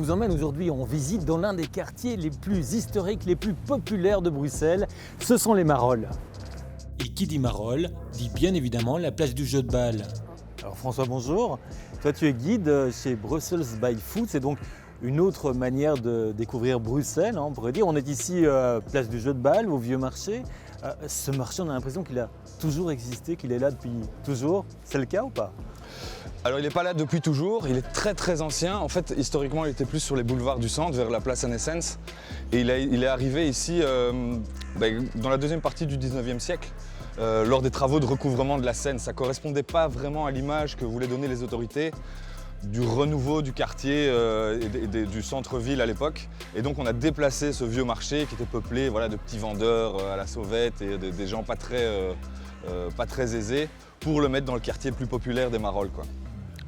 vous emmène aujourd'hui en visite dans l'un des quartiers les plus historiques, les plus populaires de Bruxelles. Ce sont les Marolles. Et qui dit Marolles dit bien évidemment la place du jeu de balle. Alors François, bonjour. Toi, tu es guide chez Brussels by Foot. C'est donc une autre manière de découvrir Bruxelles, on pourrait dire. On est ici, place du jeu de balle, au Vieux Marché. Ce marché, on a l'impression qu'il a toujours existé, qu'il est là depuis toujours. C'est le cas ou pas ? Alors il n'est pas là depuis toujours, il est très ancien. En fait, historiquement, il était plus sur les boulevards du centre, vers la place Anne-Essens. Et il est arrivé ici dans la deuxième partie du 19e siècle, lors des travaux de recouvrement de la Seine. Ça ne correspondait pas vraiment à l'image que voulaient donner les autorités du renouveau du quartier et du centre-ville à l'époque. Et donc on a déplacé ce vieux marché qui était peuplé de petits vendeurs à la sauvette et des gens pas très aisés pour le mettre dans le quartier plus populaire des Marolles, quoi.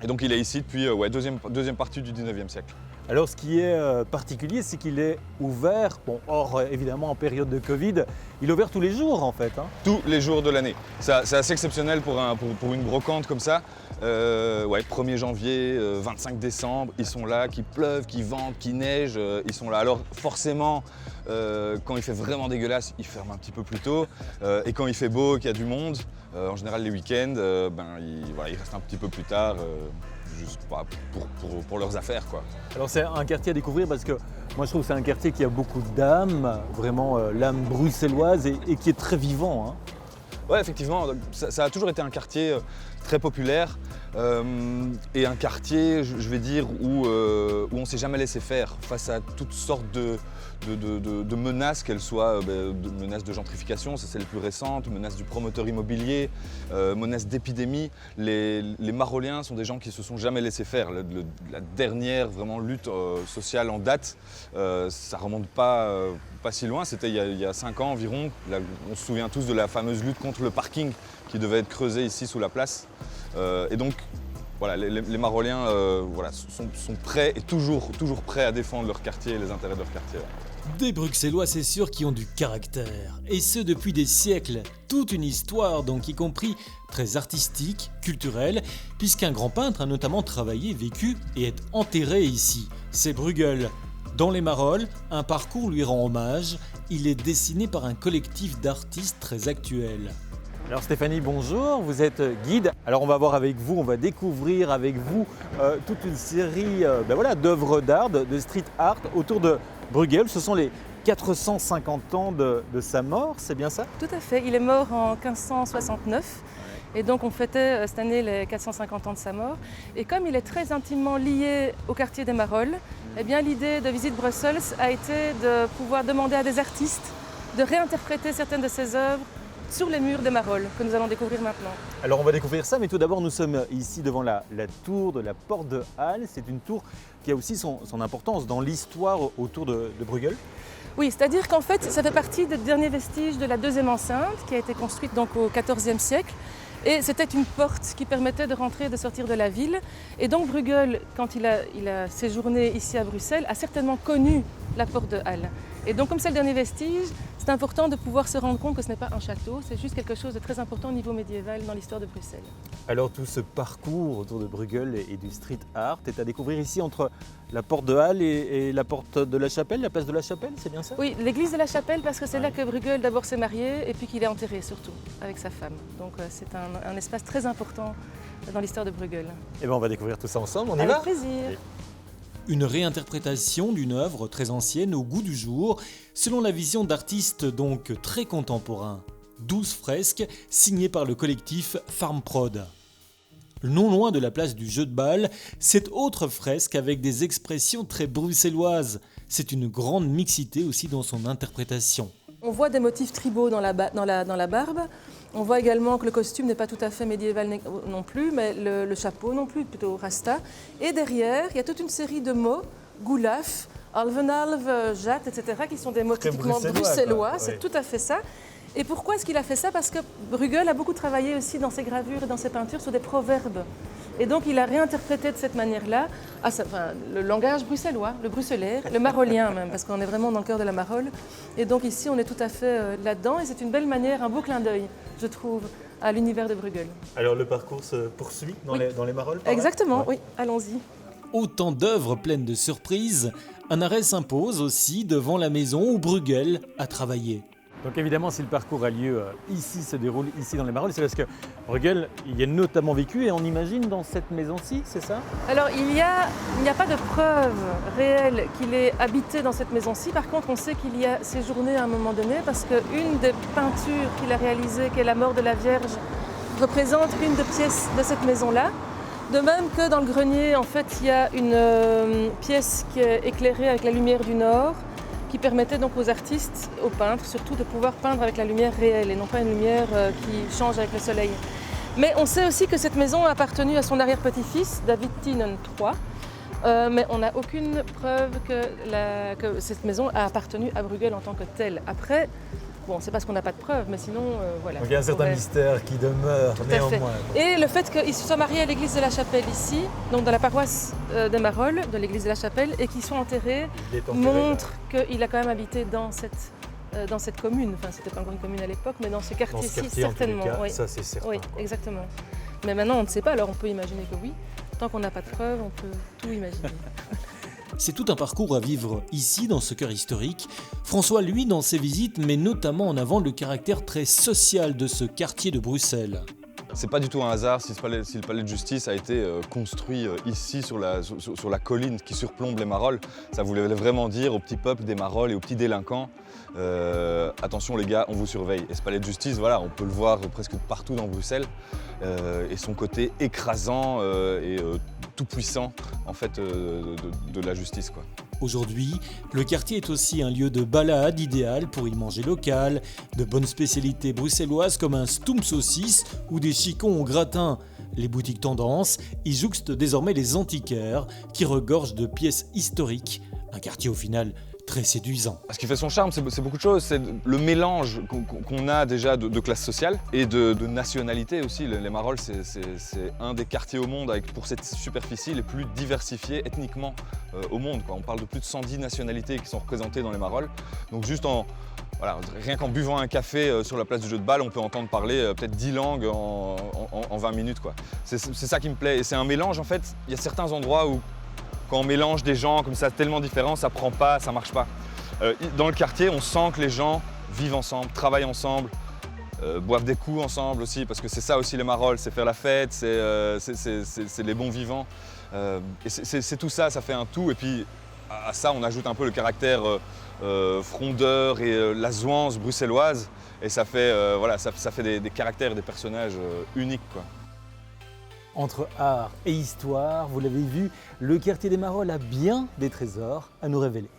Et donc il est ici depuis deuxième partie du 19e siècle. Alors ce qui est particulier, c'est qu'il est ouvert, hors évidemment en période de Covid, il est ouvert tous les jours en fait. Tous les jours de l'année. C'est assez exceptionnel pour une brocante comme ça. 1er janvier, 25 décembre, ils sont là, qu'il pleuve, qu'il vente, qu'il neige, ils sont là. Alors forcément, quand il fait vraiment dégueulasse, ils ferment un petit peu plus tôt. Et quand il fait beau, qu'il y a du monde, en général les week-ends, ils restent un petit peu plus tard, juste pour leurs affaires, quoi. Alors c'est un quartier à découvrir parce que moi je trouve que c'est un quartier qui a beaucoup d'âme, vraiment l'âme bruxelloise et qui est très vivant. Ouais, effectivement, ça a toujours été un quartier très populaire et un quartier, je vais dire, où on ne s'est jamais laissé faire face à toutes sortes de menaces, qu'elles soient menaces de gentrification, ça c'est le plus récente, menaces du promoteur immobilier, menaces d'épidémie. Les Marolliens sont des gens qui ne se sont jamais laissés faire. La dernière vraiment lutte sociale en date, ça remonte pas si loin, c'était il y a 5 ans environ. Là, on se souvient tous de la fameuse lutte contre le parking qui devait être creusé ici sous la place. Et donc, voilà, les Marolliens sont prêts et toujours prêts à défendre leur quartier et les intérêts de leur quartier. Des Bruxellois, c'est sûr, qui ont du caractère. Et ce, depuis des siècles. Toute une histoire, donc, y compris très artistique, culturelle, puisqu'un grand peintre a notamment travaillé, vécu et est enterré ici. C'est Bruegel. Dans les Marolles, un parcours lui rend hommage. Il est dessiné par un collectif d'artistes très actuel. Alors Stéphanie, bonjour, vous êtes guide. Alors on va voir avec vous, on va découvrir avec vous toute une série d'œuvres d'art, de street art autour de Bruegel. Ce sont les 450 ans de sa mort, c'est bien ça ? Tout à fait, il est mort en 1569. Et donc on fêtait cette année les 450 ans de sa mort. Et comme il est très intimement lié au quartier des Marolles, eh bien l'idée de Visite Brussels a été de pouvoir demander à des artistes de réinterpréter certaines de ses œuvres sur les murs des Marolles, que nous allons découvrir maintenant. Alors on va découvrir ça, mais tout d'abord nous sommes ici devant la tour de la Porte de Halle. C'est une tour qui a aussi son importance dans l'histoire autour de Bruegel. Oui, c'est-à-dire qu'en fait ça fait partie des derniers vestiges de la deuxième enceinte qui a été construite donc au XIVe siècle. Et c'était une porte qui permettait de rentrer et de sortir de la ville. Et donc Bruegel, quand il a séjourné ici à Bruxelles, a certainement connu la porte de Halle. Et donc comme c'est le dernier vestige, c'est important de pouvoir se rendre compte que ce n'est pas un château, c'est juste quelque chose de très important au niveau médiéval dans l'histoire de Bruxelles. Alors tout ce parcours autour de Bruegel et du street art est à découvrir ici entre la porte de Halle et la porte de la Chapelle, la place de la Chapelle, c'est bien ça ? Oui, l'église de la Chapelle parce que c'est là que Bruegel d'abord s'est marié et puis qu'il est enterré surtout avec sa femme. Donc c'est un espace très important dans l'histoire de Bruegel. Eh bien on va découvrir tout ça ensemble, on y va ? Avec plaisir. Une réinterprétation d'une œuvre très ancienne au goût du jour, selon la vision d'artistes donc très contemporains. 12 fresques signées par le collectif Farmprod. Non loin de la place du jeu de balle, cette autre fresque avec des expressions très bruxelloises. C'est une grande mixité aussi dans son interprétation. On voit des motifs tribaux dans la barbe. On voit également que le costume n'est pas tout à fait médiéval non plus, mais le chapeau non plus, plutôt rasta. Et derrière, il y a toute une série de mots, goulaf, alvenalve, jatte, etc., qui sont des mots typiquement bruxellois. C'est tout à fait ça. Et pourquoi est-ce qu'il a fait ça ? Parce que Bruegel a beaucoup travaillé aussi dans ses gravures et dans ses peintures sur des proverbes. Et donc il a réinterprété de cette manière-là le langage bruxellois, le bruxellaire, le marollien même, parce qu'on est vraiment dans le cœur de la Marolles. Et donc ici on est tout à fait là-dedans et c'est une belle manière, un beau clin d'œil, je trouve, à l'univers de Bruegel. Alors le parcours se poursuit dans les Marolles ? Exactement, oui, allons-y. autant d'œuvres pleines de surprises, un arrêt s'impose aussi devant la maison où Bruegel a travaillé. Donc évidemment, si le parcours a lieu ici, se déroule ici dans les Marolles, c'est parce que Bruegel y a notamment vécu et on imagine dans cette maison-ci, c'est ça? Alors il n'y a pas de preuve réelle qu'il ait habité dans cette maison-ci. Par contre, on sait qu'il y a séjourné à un moment donné parce qu'une des peintures qu'il a réalisées, qui est la mort de la Vierge, représente une des pièces de cette maison-là. De même que dans le grenier, en fait, il y a une pièce qui est éclairée avec la lumière du nord, qui permettait donc aux artistes, aux peintres surtout, de pouvoir peindre avec la lumière réelle et non pas une lumière qui change avec le soleil. Mais on sait aussi que cette maison a appartenu à son arrière-petit-fils, David Tynan III, mais on n'a aucune preuve que cette maison a appartenu à Bruegel en tant que telle. Après, bon, c'est parce qu'on n'a pas de preuves, mais sinon, voilà. Donc il y a un certain mystère qui demeure néanmoins. Et le fait qu'ils se soient mariés à l'église de la Chapelle ici, donc dans la paroisse des Marolles, de l'église de la Chapelle, et qu'ils sont enterrés, montre qu'il a quand même habité dans cette commune. Enfin, c'était pas encore une commune à l'époque, mais dans ce quartier-ci, certainement. Cas, oui. ça c'est certain. Oui, exactement. Mais maintenant, on ne sait pas, alors on peut imaginer que oui. Tant qu'on n'a pas de preuves, on peut tout imaginer. C'est tout un parcours à vivre ici, dans ce cœur historique. François, lui, dans ses visites, met notamment en avant le caractère très social de ce quartier de Bruxelles. C'est pas du tout un hasard si le palais de justice a été construit ici sur la colline qui surplombe les Marolles. Ça voulait vraiment dire au petit peuple des Marolles et aux petits délinquants, attention les gars, on vous surveille. Et ce palais de justice, voilà, on peut le voir presque partout dans Bruxelles. Et son côté écrasant et tout puissant en fait de la justice, quoi. Aujourd'hui, le quartier est aussi un lieu de balade idéal pour y manger local, de bonnes spécialités bruxelloises comme un stoum saucisse ou des chicons au gratin. Les boutiques tendances y jouxtent désormais les antiquaires qui regorgent de pièces historiques. Un quartier au final très séduisant. Ce qui fait son charme, c'est beaucoup de choses. C'est le mélange qu'on a déjà de classe sociale et de nationalité aussi. Les Marolles, c'est un des quartiers au monde avec, pour cette superficie, les plus diversifiés ethniquement au monde, quoi. On parle de plus de 110 nationalités qui sont représentées dans les Marolles. Donc juste rien qu'en buvant un café sur la place du jeu de balle, on peut entendre parler peut-être 10 langues en 20 minutes, quoi. C'est ça qui me plaît. Et c'est un mélange, en fait. Il y a certains endroits où quand on mélange des gens comme ça tellement différents, ça prend pas, ça marche pas. Dans le quartier, on sent que les gens vivent ensemble, travaillent ensemble, boivent des coups ensemble aussi, parce que c'est ça aussi les Marolles, c'est faire la fête, c'est les bons vivants. Et c'est tout ça, ça fait un tout. Et puis à ça, on ajoute un peu le caractère frondeur et la zouance bruxelloise. Et ça fait, ça fait des caractères et des personnages uniques, quoi. Entre art et histoire, vous l'avez vu, le quartier des Marolles a bien des trésors à nous révéler.